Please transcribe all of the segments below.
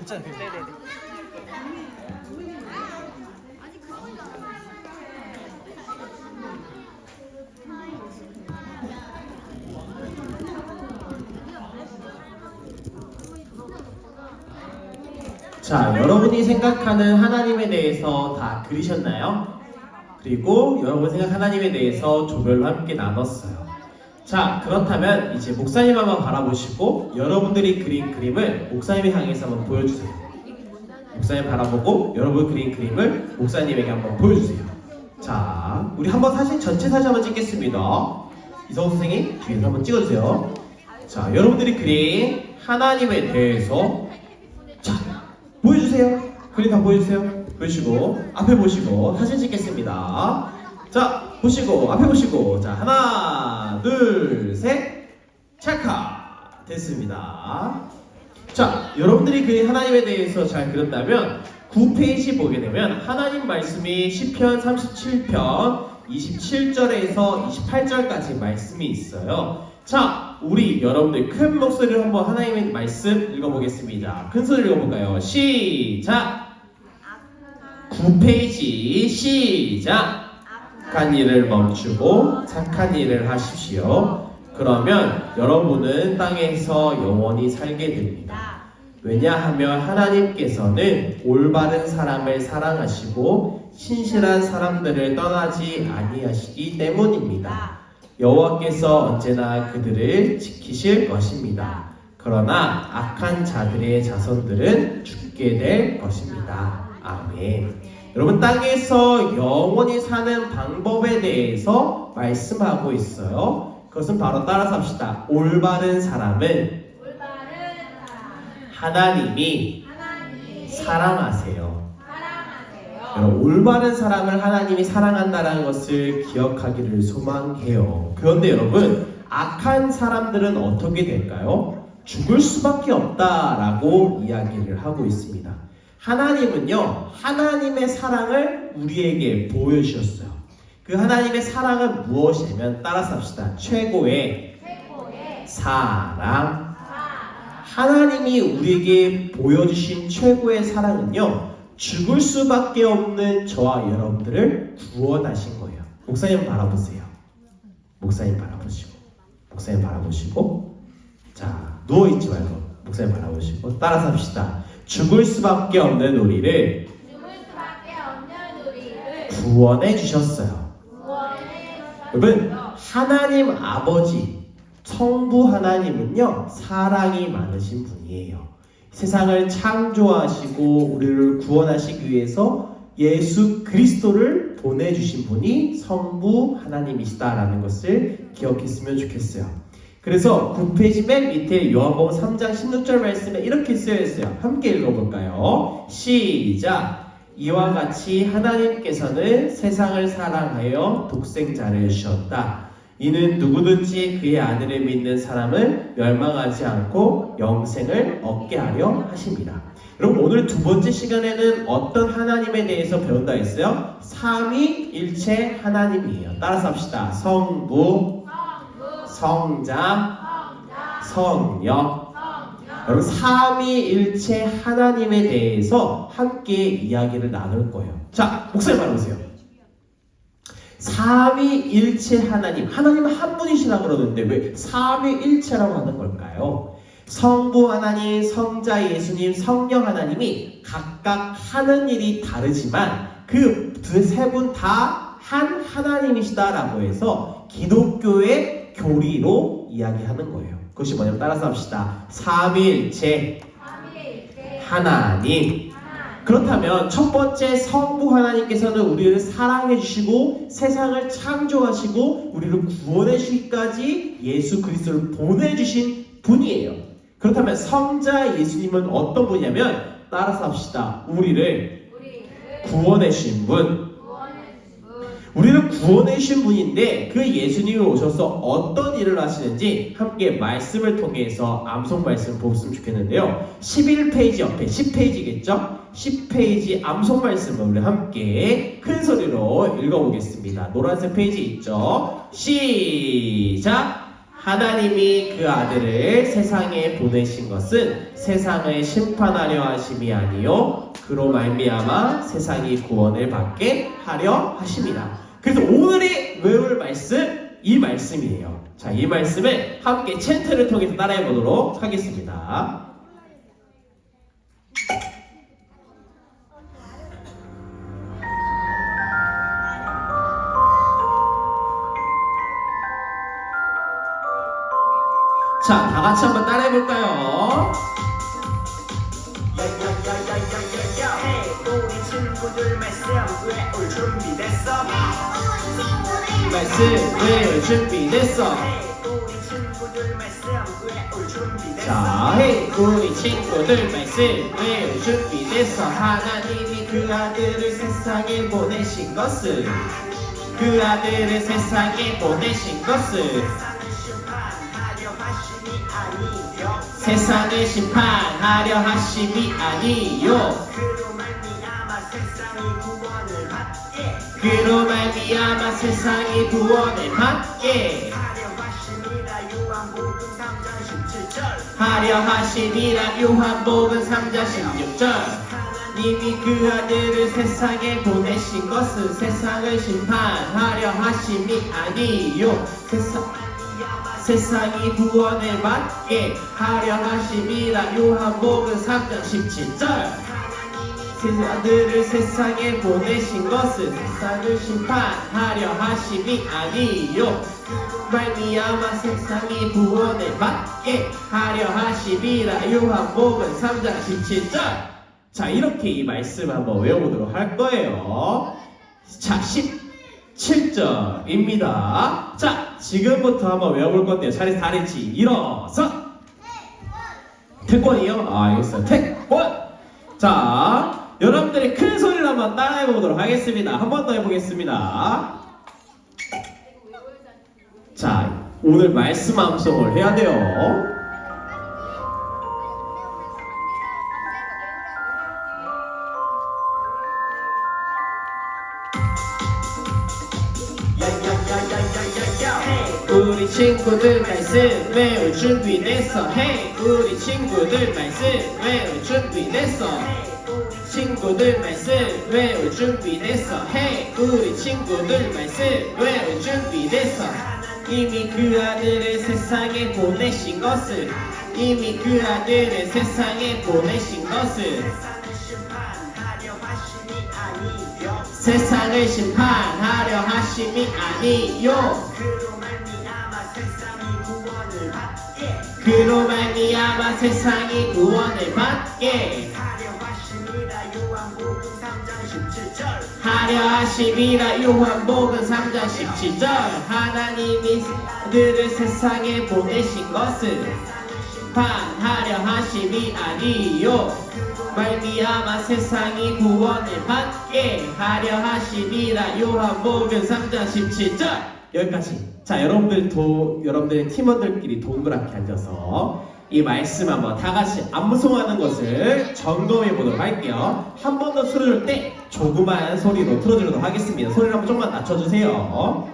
괜찮아요. 네네네. 자, 여러분이 생각하는 하나님에 대해서 다 그리셨나요? 그리고 여러분 생각 하나님에 대해서 조별로 함께 나눴어요. 자, 그렇다면 이제 목사님 한번 바라보시고 여러분들이 그린 그림을 목사님을 향해서 한번 보여주세요. 목사님 바라보고 여러분 그린 그림을 목사님에게 한번 보여주세요. 자, 우리 한번 전체 사진 한번 찍겠습니다. 이성우 선생님 뒤에서 한번 찍어주세요. 자, 여러분들이 그린 하나님에 대해서 자, 보여주세요. 그림 다 보여주세요. 보시고 앞에 보시고 사진 찍겠습니다. 자, 보시고 앞에 보시고 자, 하나 둘 셋 찰칵 됐습니다. 자, 여러분들이 그린 하나님에 대해서 잘 그렸다면 9페이지 보게 되면 하나님 말씀이 시편 37편 27절에서 28절까지 말씀이 있어요. 자, 우리 여러분들 큰 목소리로 한번 하나님의 말씀 읽어보겠습니다. 큰 소리 읽어볼까요? 시작! 9페이지 시작! 악한 일을 멈추고 착한 일을 하십시오. 그러면 여러분은 땅에서 영원히 살게 됩니다. 왜냐하면 하나님께서는 올바른 사람을 사랑하시고 신실한 사람들을 떠나지 아니하시기 때문입니다. 여호와께서 언제나 그들을 지키실 것입니다. 그러나 악한 자들의 자손들은 죽게 될 것입니다. 아멘. 여러분, 땅에서 영원히 사는 방법에 대해서 말씀하고 있어요. 그것은 바로 따라서 합시다. 올바른 사람은 하나님이 사랑하세요. 여러분, 올바른 사람을 하나님이 사랑한다는 것을 기억하기를 소망해요. 그런데 여러분, 악한 사람들은 어떻게 될까요? 죽을 수밖에 없다라고 이야기를 하고 있습니다. 하나님은요, 하나님의 사랑을 우리에게 보여주셨어요. 그 하나님의 사랑은 무엇이냐면 따라서 합시다. 최고의 사랑. 하나님이 우리에게 보여주신 최고의 사랑은요, 죽을 수밖에 없는 저와 여러분들을 구원하신 거예요. 목사님 바라보세요. 목사님 바라보시고, 목사님 바라보시고, 자, 누워있지 말고 목사님 바라보시고 따라서 합시다. 죽을 수밖에 없는 우리를 구원해 주셨어요. 여러분, 하나님 아버지 성부 하나님은요, 사랑이 많으신 분이에요. 세상을 창조하시고 우리를 구원하시기 위해서 예수 그리스도를 보내주신 분이 성부 하나님이시다라는 것을 기억했으면 좋겠어요. 그래서 9페이지 맨 밑에 요한복음 3장 16절 말씀에 이렇게 쓰여 있어요. 함께 읽어볼까요? 시작! 이와 같이 하나님께서는 세상을 사랑하여 독생자를 주셨다. 이는 누구든지 그의 아들을 믿는 사람은 멸망하지 않고 영생을 얻게 하려 하십니다. 여러분, 오늘 두 번째 시간에는 어떤 하나님에 대해서 배운다 했어요? 삼위일체 하나님이에요. 따라서 합시다. 성부, 성자, 성령. 여러분, 삼위일체 하나님에 대해서 함께 이야기를 나눌 거예요. 자, 목사님 말해보세요. 삼위일체 하나님, 하나님은 한 분이시라 그러는데 왜 삼위일체라고 하는 걸까요? 성부 하나님, 성자 예수님, 성령 하나님이 각각 하는 일이 다르지만 그 세 분 다 한 하나님이시다라고 해서 기독교의 교리로 이야기하는 거예요. 그것이 뭐냐면 따라서 합시다. 삼위일체 하나님. 그렇다면 첫 번째 성부 하나님께서는 우리를 사랑해 주시고 세상을 창조하시고 우리를 구원해 주시기까지 예수 그리스도를 보내주신 분이에요. 그렇다면 성자 예수님은 어떤 분이냐면 따라서 합시다. 우리를 구원해 주신 분. 우리를 구원해 주신 분인데 그 예수님이 오셔서 어떤 일을 하시는지 함께 말씀을 통해서 암송 말씀 보셨으면 좋겠는데요. 11페이지 옆에 10페이지겠죠? 10페이지 암송 말씀을 우리 함께 큰 소리로 읽어보겠습니다. 노란색 페이지 있죠? 시작! 하나님이 그 아들을 세상에 보내신 것은 세상을 심판하려 하심이 아니요 그로 말미암아 세상이 구원을 받게 하려 하심이라. 그래서 오늘이 외울 말씀 이 말씀이에요. 자, 이 말씀을 함께 챈트를 통해서 따라해 보도록 하겠습니다. 자, 다 같이 한번 따라해 볼까요? 우리 친구들 말씀 외울 준비됐어? 말씀 외울 준비됐어? 우리 친구들 말씀 외울 준비됐어? 자, 헤이 우리 친구들 말씀 외울 준비됐어? 하나님이 그 아들을 세상에 보내신 것은 그 아들을 세상에 보내신 것은 세상을 심판하려 하심이 아니요 세상을 심판하려 하심이 아니요 그로 말미암아 세상이 구원을 받게 하려 하심이라 요한복음 3장 16절. 하나님이 그 아들을 세상에 보내신 것은 세상을 심판하려 하심이 아니요 세상이 구원을 받게 하려 하심이라 요한복음 3장 17절. 아들을 세상에 보내신 것은 세상을 심판하려 하심이 아니요 말미암아 세상이 구원을 받게 하려 하심이라 요한복음 3장 17절. 자, 이렇게 이 말씀을 한번 외워보도록 할 거예요. 자, 17절입니다. 자, 지금부터 한번 외워볼 건데요. 자리에서 다 같이 일어서. 태권이요? 알겠어요. 태권. 자, 여러분들이 큰 소리를 한번 따라해 보도록 하겠습니다. 한 번 더 해보겠습니다. 자, 오늘 말씀 암송을 해야 돼요. 우리 친구들 말씀 외울 준비됐어? 헤이 우리 친구들 말씀 외울 준비됐어? 친구들 말씀 외울 준비됐어? 헤이 우리 친구들 말씀 외울 준비됐어? 이미 그 아들을 세상에 보내신 것을 이미 그 아들을 세상에 보내신 것을 세상을 심판하려 하심이 아니요 그로 말미암아 세상이 구원을 받게 하려 하심이라 요한복음 3장 17절. 하나님이 아들을 세상에 보내신 것은 심판하려 하심이 아니요 말미암아 세상이 구원을 받게 하려 하심이라 요한복음 3장 17절. 여기까지. 자, 여러분들의 팀원들끼리 동그랗게 앉아서 이 말씀 한번 다 같이 암송하는 것을 점검해 보도록 할게요. 한 번 더 틀어줄 때 조그만 소리로 틀어주도록 하겠습니다. 소리를 한번 조금만 낮춰주세요.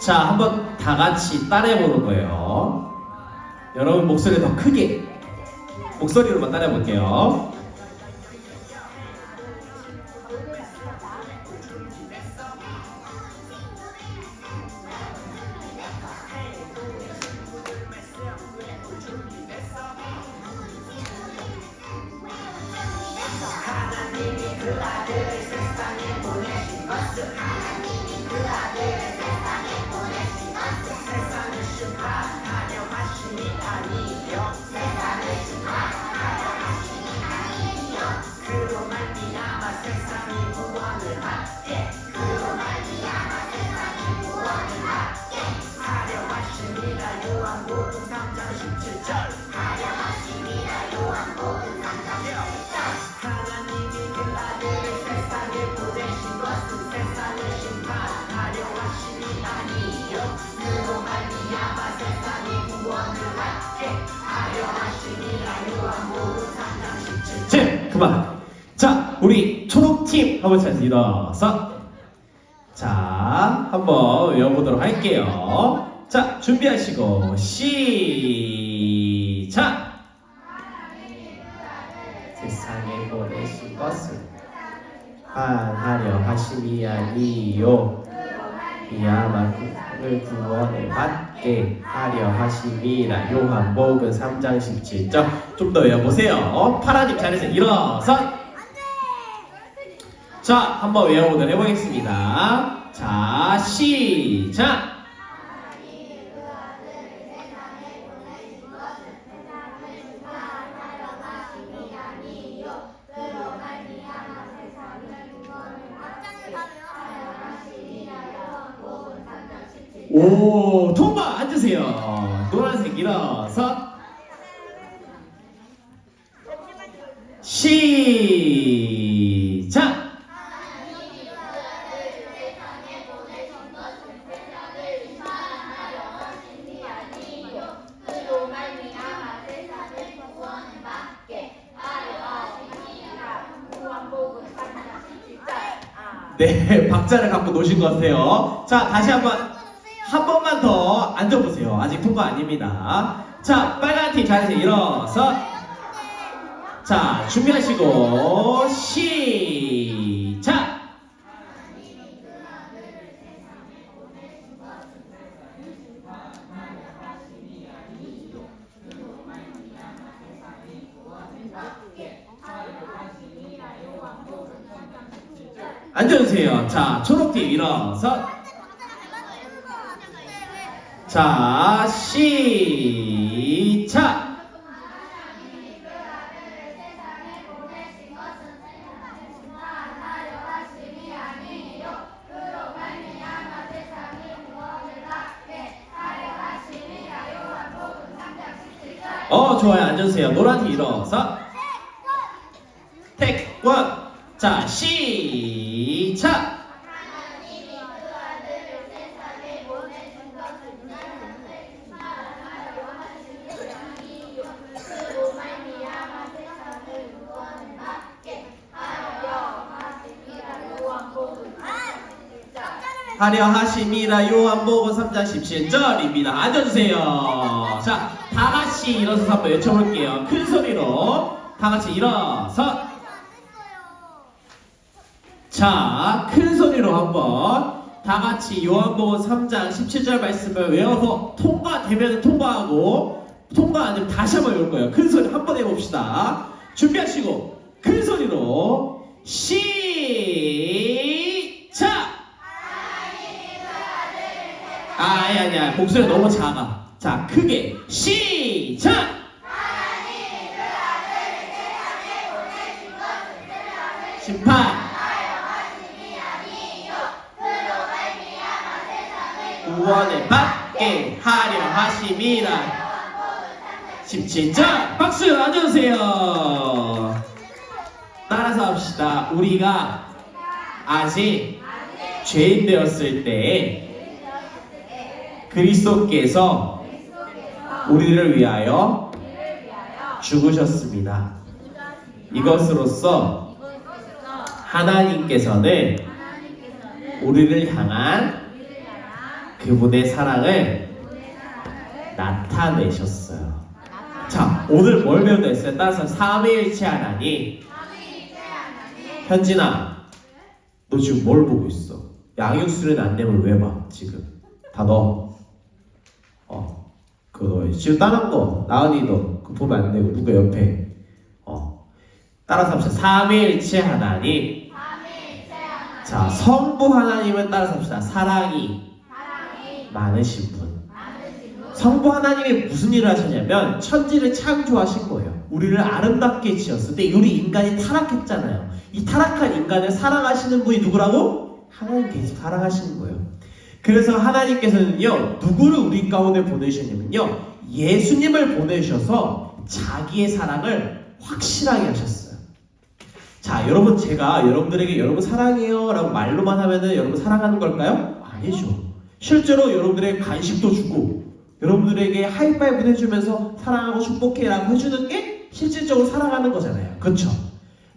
자, 한번 다 같이 따라해보는 거예요. 여러분 목소리 더 크게 목소리로만 따라해볼게요. 그만. 자, 우리 초록팀 한번 잘 일어서. 자, 한번 외워보도록 할게요. 자, 준비하시고 시작. 세상에 보내신 것을 하려 하심이 아니요 이야말로 구원을 받게 하려 하심이라. 요한복음 3장 17절. 좀 더 외워보세요. 파라님 잘해서 일어서. 자, 한번 외워보도록 해보겠습니다. 자, 시작. 오, 통과. 앉으세요. 노란색 일어서. 시작. 네, 박자를 갖고 노신 것 같아요. 자, 다시 한 번만 더 앉아보세요. 아직 통과 아닙니다. 자, 빨간 팀 잘해서 일어서. 자, 준비하시고 시작. 앉아주세요. 자, 초록팀 일어서. 자, 시작. 좋아요. 앉아주세요. 노란팀 일어서. 태권. 자, 시작. 하려 하심이라. 요한복음 3장 17절입니다. 앉아주세요. 자, 다같이 일어서서 한번 외쳐볼게요. 큰 소리로 다같이 일어서. 자, 큰 소리로 한번 다같이 요한복음 3장 17절 말씀을 외워서 통과되면 통과하고, 통과 안 되면 다시 한번 외울 거예요. 큰 소리 한번 해봅시다. 준비하시고 큰 소리로 시작. 아니야. 목소리 너무 작아. 자, 크게 시작. 심판 구원을 받게 하려 하심이라. 17절. 박수. 앉아주세요. 따라서 합시다. 우리가 아직 죄인 되었을 때 그리스도께서 우리를 위하여 죽으셨습니다. 이것으로써 하나님께서는 우리를 향한 그분의 사랑을 나타내셨어요. 자, 오늘 뭘 배운다 했어요? 따라서 삼위일체 하나님. 현진아, 너 지금 뭘 보고 있어? 양육수련 안내물 왜 봐? 지금 다 넣어. 그거 넣어. 지금 다른 거 나은이 너 그거 보면 안 되고 누가 옆에. 따라서 합시다. 삼위일체 하나님. 자, 성부 하나님은 따라서 합시다. 사랑이 많으신 분. 성부 하나님이 무슨 일을 하셨냐면 천지를 창조하신 거예요. 우리를 아름답게 지었을 때 우리 인간이 타락했잖아요. 이 타락한 인간을 사랑하시는 분이 누구라고? 하나님께서 사랑하시는 거예요. 그래서 하나님께서는요, 누구를 우리 가운데 보내셨냐면요, 예수님을 보내셔서 자기의 사랑을 확실하게 하셨어요. 자, 여러분, 제가 여러분들에게 여러분 사랑해요 라고 말로만 하면은 여러분 사랑하는 걸까요? 아니죠. 실제로 여러분들에게 간식도 주고 여러분들에게 하이파이브 해주면서 사랑하고 축복해 라고 해주는 게 실질적으로 사랑하는 거잖아요. 그렇죠?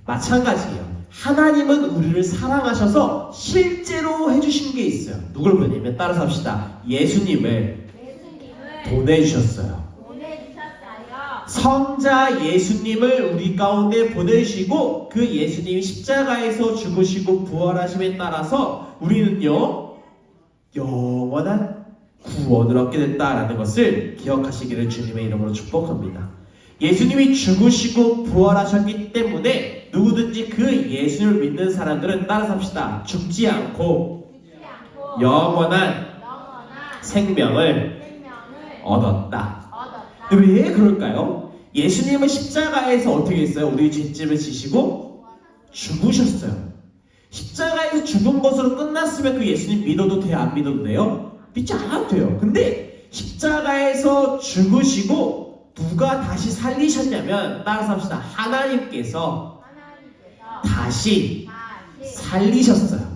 마찬가지예요. 하나님은 우리를 사랑하셔서 실제로 해주신 게 있어요. 누굴 보내냐면 따라서 합시다. 예수님을 보내주셨어요. 성자 예수님을 우리 가운데 보내주시고 그 예수님이 십자가에서 죽으시고 부활하심에 따라서 우리는요 영원한 구원을 얻게 됐다라는 것을 기억하시기를 주님의 이름으로 축복합니다. 예수님이 죽으시고 부활하셨기 때문에 누구든지 그 예수를 믿는 사람들은 따라서 합시다. 죽지 않고 영원한 생명을 얻었다. 왜 그럴까요? 예수님은 십자가에서 어떻게 했어요? 우리 죄짐을 지시고 죽으셨어요. 십자가에서 죽은 것으로 끝났으면 그 예수님 믿어도 돼요? 안 믿어도 돼요? 믿지 않아도 돼요. 근데 십자가에서 죽으시고 누가 다시 살리셨냐면 따라서 합시다. 하나님께서 다시 살리셨어요.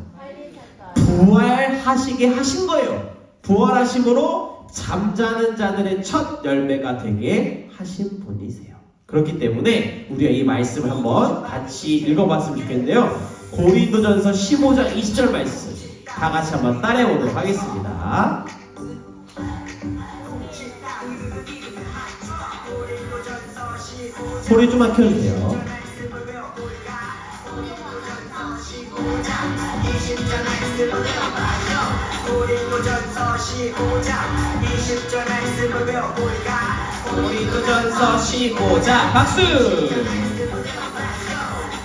부활하시게 하신 거예요. 부활하심으로 잠자는 자들의 첫 열매가 되게 하신 분이세요. 그렇기 때문에 우리가 이 말씀을 한번 같이 읽어봤으면 좋겠는데요. 고린도전서 15장 20절 말씀 다 같이 한번 따라해 보도록 하겠습니다. 소리 좀만 켜주세요. 고린도전서 15장 20절 말씀을 외워볼까? 고린도전서 15장 박수!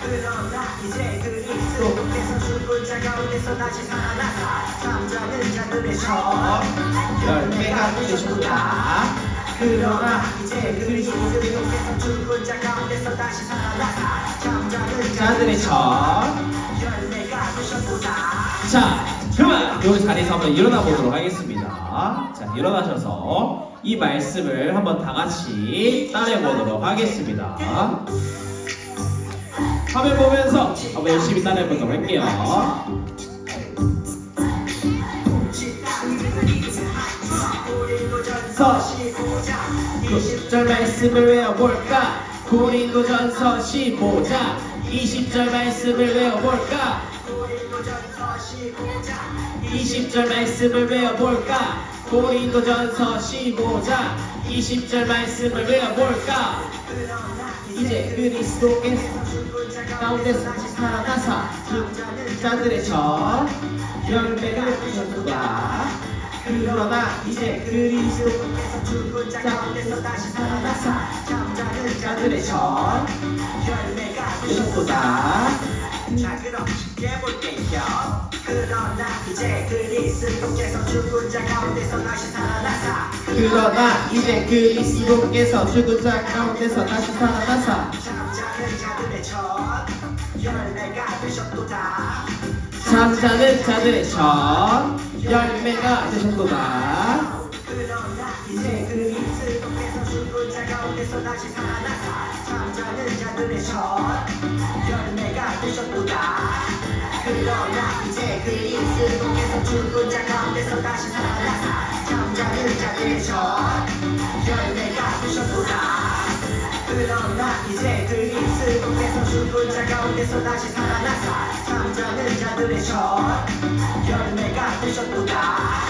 그러나 이제 그리스도께서 죽은 자 가운데서 다시 살아나사 잠자는 자들의 열매가 되셨다. 그러나 이제 그리스도께서 죽은 자 가운데서 다시 살아나사 잠자는 자들의 열매가 되셨도다. 자, 그러면 이 자리에서 한번 일어나 보도록 하겠습니다. 자, 일어나셔서 이 말씀을 한번 다 같이 따라해 보도록 하겠습니다. 화면 보면서 한번 열심히 따라해 보도록 할게요. 고린도전서 15장 20절 말씀을 외워볼까? 고린도전서 15장 20절 말씀을 외워볼까? 고린도전서 15장 20절 말씀을 외워볼까? 고린도전서 15장 20절 말씀을 외워볼까? 이제 그리스도께서 가운데서 다시 살아나사 죽은 자들의 첫 열매를 주셨도다. 그러나 이제 그리스도께서 죽은 자 가운데서 다시 살아나사 잠자는 자들의 첫 열매가 주셨도다. 자, 그럼 쉽게 볼게요. 그러나 이제 그리스도께서 죽은 자 가운데서 다시 살아나사 그러나 이제 그리스도께서 죽은 자 가운데서 다시 살아나사 잠자는 자들의 첫 열매가 되셨도다. 잠자는 자들의 첫 열매가 되셨도다. 그러나 이제 그리스도께서 죽은 자 가운데서 다시 살아나사 잠자는 자들의 첫 열매가 되셨도다. 그러나 이제 그리스도께서 죽은 자 가운데서 다시 살아나사 잠자는 자들의 첫 열매가 되셨도다. 그러나 이제 그리스도께서 죽은 자 가운데서 다시 살아나사 잠자는 자들의 첫 열매가 되셨도다.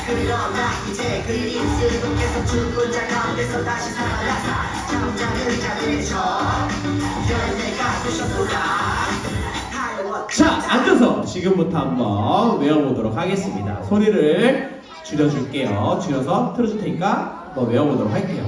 그러나 이제 그리스도 계속 죽은 자 가운데서 다시 살아나사 잠자는 자들의 저 열매가 되셨구나. 자, 앉아서 지금부터 한번 외워보도록 하겠습니다. 소리를 줄여줄게요. 줄여서 틀어줄 테니까 한번 외워보도록 할게요.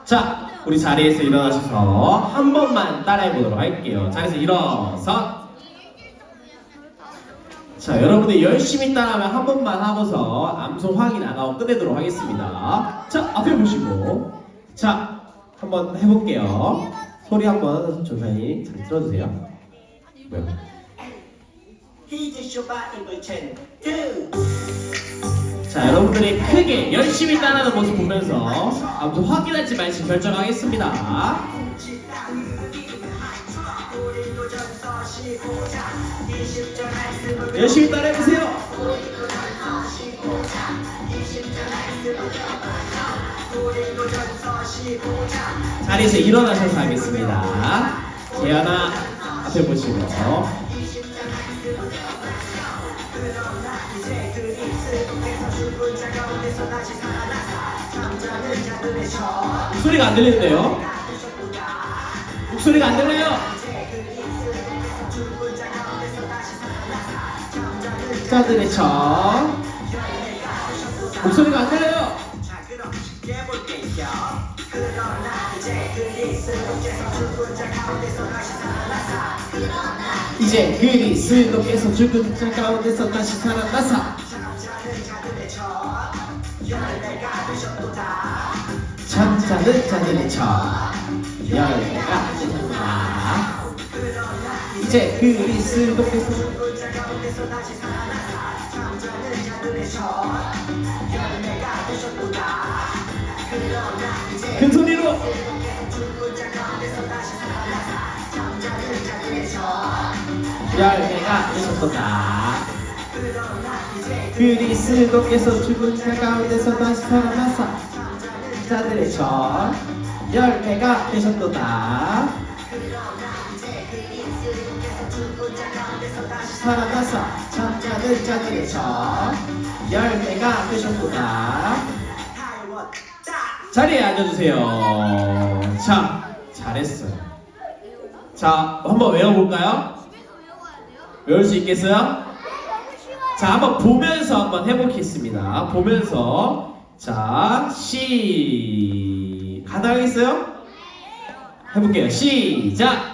자, 우리 자리에서 일어나셔서 한 번만 따라해 보도록 할게요. 자리에서 일어서. 자, 여러분들 열심히 따라하면 한 번만 하고서 암송 확인 안 하고 끝내도록 하겠습니다. 자, 앞에 보시고. 자, 한번 해볼게요. 소리 한번 조용히 잘 들어주세요. 뭐요? 자, 여러분들이 크게 열심히 따라하는 모습 보면서 아무튼 확인할지 말지 결정하겠습니다. 열심히 따라해보세요. 자리에서 일어나셔서 하겠습니다. 재현아 앞에 보시고. 목소리가 안 들리는데요? 목소리가 안 들려요? 자들의 저 목소리가 안 들려요? 이제 그리스도께서 죽은 자 가운데서 다시 살아나사 잠자는 자들의 저 열매가 되셨구나. 이제 그리스도께서 죽은 자 가운데서 다시 살아나사 잠자는 자들의 저 열매가 되셨구나. 큰 소리로 열매가 되셨구나. 그리스도께서 죽은 자 가운데서 다시 살아나사 자들의 저 열매가 되셨도다. 살아나사 잠자는 자들의 저 열매가 되셨구나. 자리에 앉아주세요. 자, 잘했어요. 자, 한번 외워볼까요? 외울 수 있겠어요? 자, 한번 보면서 한번 해보겠습니다. 보면서. 자, 가능하겠어요? 해볼게요. 시작!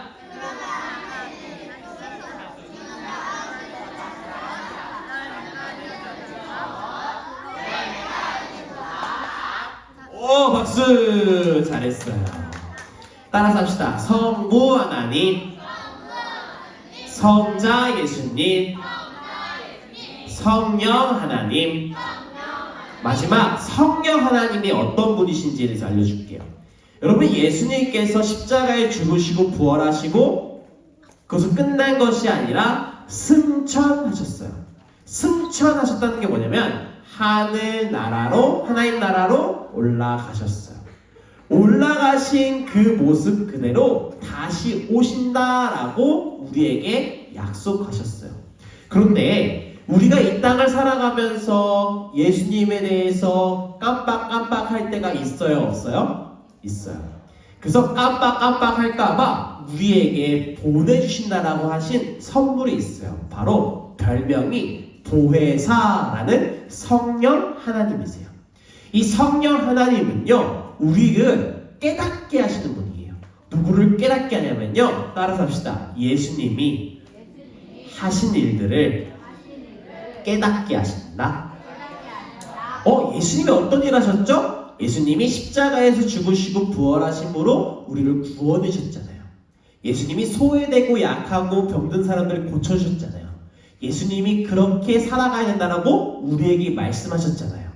오, 박수! 잘했어요. 따라서 합시다. 성부 하나님, 성자 예수님, 성령 하나님. 마지막 성령 하나님이 어떤 분이신지에 대해서 알려줄게요. 여러분, 예수님께서 십자가에 죽으시고 부활하시고 그것은 끝난 것이 아니라 승천하셨어요. 승천하셨다는 게 뭐냐면 하늘나라로, 하나님 나라로 올라가셨어요. 올라가신 그 모습 그대로 다시 오신다라고 우리에게 약속하셨어요. 그런데 우리가 이 땅을 살아가면서 예수님에 대해서 깜빡깜빡할 때가 있어요, 없어요? 있어요. 그래서 깜빡깜빡할까봐 우리에게 보내주신다라고 하신 선물이 있어요. 바로 별명이 보혜사라는 성령 하나님이세요. 이 성령 하나님은요, 우리를 깨닫게 하시는 분이에요. 누구를 깨닫게 하냐면요, 따라서 합시다. 예수님이 하신 일들을 깨닫게 하신다. 예수님이 어떤 일 하셨죠? 예수님이 십자가에서 죽으시고 부활하심으로 우리를 구원하셨잖아요. 예수님이 소외되고 약하고 병든 사람들을 고쳐주셨잖아요. 예수님이 그렇게 살아가야 된다라고 우리에게 말씀하셨잖아요.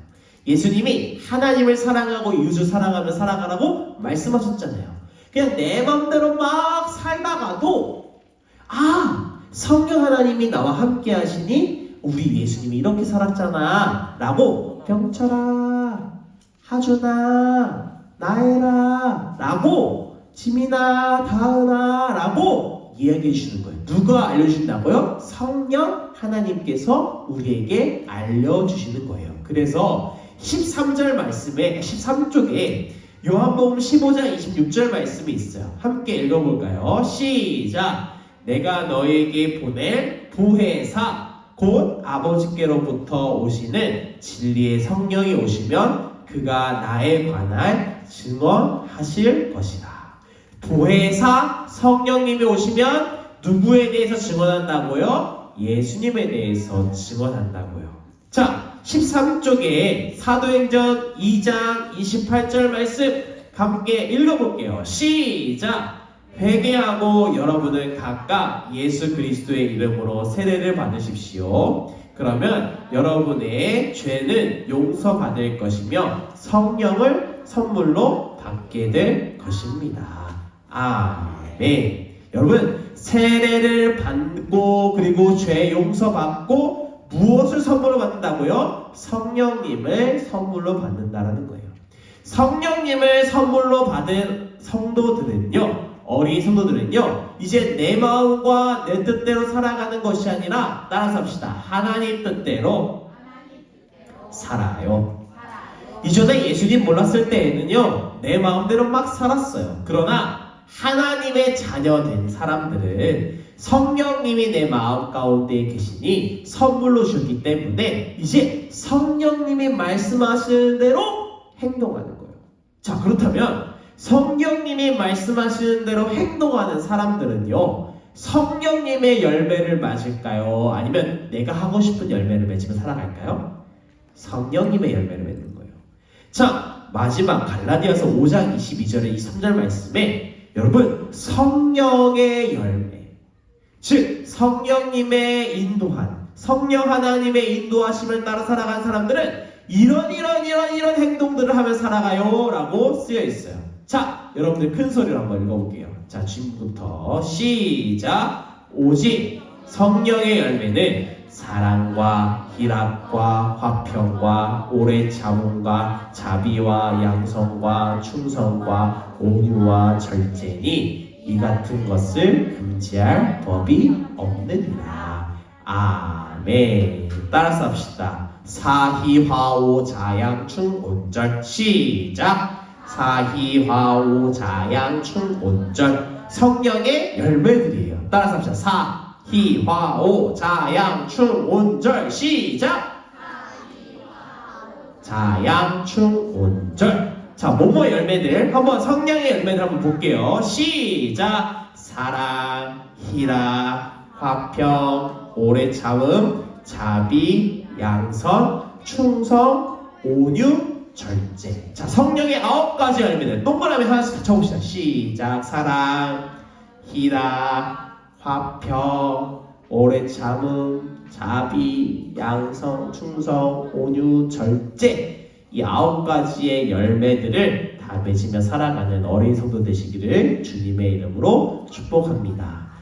예수님이 하나님을 사랑하고 이웃을 사랑하며 살아가라고 말씀하셨잖아요. 그냥 내 맘대로 막 살다가도 성령 하나님이 나와 함께 하시니 우리 예수님이 이렇게 살았잖아 라고 병철아, 하준아, 나혜라 라고 지민아, 다은아 라고 이야기해 주시는 거예요. 누가 알려주신다고요? 성령 하나님께서 우리에게 알려주시는 거예요. 그래서 13절 말씀에 13쪽에 요한복음 15장 26절 말씀이 있어요. 함께 읽어볼까요? 시작! 내가 너에게 보낼 보혜사 곧 아버지께로부터 오시는 진리의 성령이 오시면 그가 나에 관할 증언하실 것이다. 보혜사 성령님이 오시면 누구에 대해서 증언한다고요? 예수님에 대해서 증언한다고요. 자, 13쪽에 사도행전 2장 28절 말씀 함께 읽어볼게요. 시작! 회개하고 여러분은 각각 예수 그리스도의 이름으로 세례를 받으십시오. 그러면 여러분의 죄는 용서받을 것이며 성령을 선물로 받게 될 것입니다. 아멘. 여러분, 세례를 받고 그리고 죄 용서받고 무엇을 선물로 받는다고요? 성령님을 선물로 받는다라는 거예요. 성령님을 선물로 받은 성도들은요, 어린 성도들은요, 이제 내 마음과 내 뜻대로 살아가는 것이 아니라 따라서 합시다. 하나님 뜻대로 살아요. 이전에 예수님 몰랐을 때에는요, 내 마음대로 막 살았어요. 그러나 하나님의 자녀된 사람들은 성령님이 내 마음 가운데 계시니 선물로 주셨기 때문에 이제 성령님이 말씀하시는 대로 행동하는 거예요. 자, 그렇다면 성령님이 말씀하시는 대로 행동하는 사람들은요, 성령님의 열매를 맞을까요? 아니면 내가 하고 싶은 열매를 맺으며 살아갈까요? 성령님의 열매를 맺는 거예요. 자, 마지막 갈라디아서 5장 22절의 이 3절 말씀에 여러분, 성령의 열매, 즉 성령님의 인도한, 성령 하나님의 인도하심을 따라 살아간 사람들은 이런 행동들을 하며 살아가요 라고 쓰여 있어요. 자, 여러분들 큰 소리로 한번 읽어볼게요. 자, 지금부터 시작! 오직 성령의 열매는 사랑과 희락과 화평과 오래 참음과 자비와 양성과 충성과 온유와 절제니 이 같은 것을 금지할 법이 없느니라. 아멘. 따라서 합시다. 사희화오자양충온절 시작! 사희화오자양충온절 성령의 열매들이에요. 따라서 합시다. 사희화오자양충온절 시작! 자양충온절. 자, 뭐뭐 열매들 한번 성령의 열매들 한번 볼게요. 시작! 사랑, 희락, 화평, 오래 참음, 자비, 양선, 충성, 온유, 절제. 자, 성령의 9가지 열매들 동그라미 하나씩 다 쳐봅시다. 시작! 사랑, 희락, 화평, 오래 참음, 자비, 양성, 충성, 온유, 절제 이 9가지의 열매들을 다 맺으며 살아가는 어린 성도 되시기를 주님의 이름으로 축복합니다.